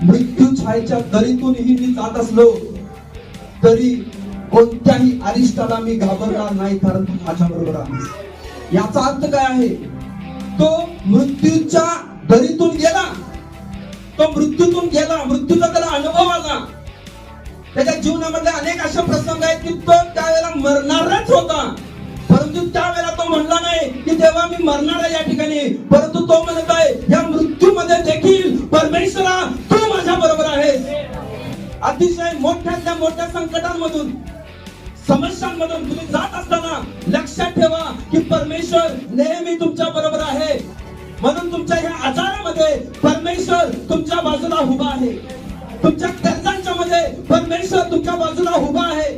मृत्यू छायेच्या दरीतूनही मी जात असलो तरी कोणत्याही अरिष्टाला मी घाबरणार नाही, कारण तू माझ्या बरोबर आहेस. याचा अर्थ काय आहे? तो मृत्यूच्या दरीतून गेला, तो मृत्यूतून गेला, मृत्यूचा त्याला अनुभव आला. त्याच्या जीवनामध्ये अनेक असे प्रसंग आहेत की तो त्यावेळेला मरणारच होता, परंतु त्यावेळेला तो म्हणला नाही की तेव्हा मी मरणार आहे या ठिकाणी, परंतु तो म्हणत आहे या मृत्यूमध्ये देखील परमेश्वरा तू माझ्या बरोबर आहेस. अतिशय मोठ्यातल्या मोठ्या संकटांमधून, समस्यांमधून तुम्ही जात असताना लक्षात ठेवा की परमेश्वर नेहमी तुमच्या बरोबर आहे. म्हणून तुमच्या ह्या आजारामध्ये परमेश्वर तुमच्या बाजूला उभा आहे, तुमच्या कर्जांच्या मध्ये परमेश्वर तुमच्या बाजूला उभा आहे,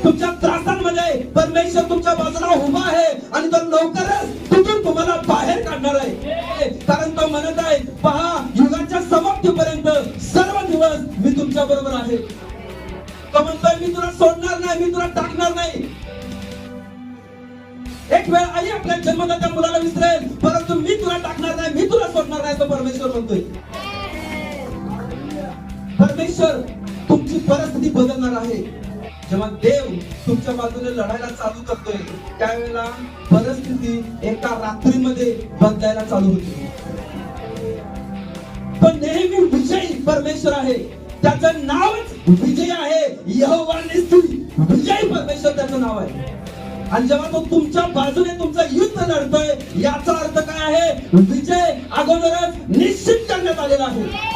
तुमच्या त्रासांमध्ये परमेश्वर तुमच्या बाजूला उभा आहे आणि तो लवकरच तिथून तुम्हाला बाहेर काढणार आहे. कारण तो म्हणत आहे, पहा युगाच्या समाप्तीपर्यंत सर्व दिवस मी तुमच्या बरोबर आहे. तो म्हणतोय मी तुला सोडणार नाही, मी तुला टाकणार नाही. एक वेळ आई आपल्या जन्मदात्या मुलाला विसरेल, परंतु मी तुला टाकणार नाही, मी तुला सोडणार नाही, तो परमेश्वर म्हणतोय. परमेश्वर तुमची परिस्थिती बदलणार आहे. जेव्हा देव तुमच्या बाजूने लढायला चालू करतोय त्यावेळेला परिस्थिती एका रात्रीमध्ये बदलायला चालू होते. पण नेहमी विजयी परमेश्वर आहे, त्याचं नावच विजय आहे. यहोवा निस्सी, विजयी परमेश्वर त्याचं नाव आहे. आणि जेव्हा तो तुमच्या बाजूने तुमचं युद्ध लढतोय याचा अर्थ काय आहे? विजय अगोदरच निश्चित करण्यात आलेला आहे.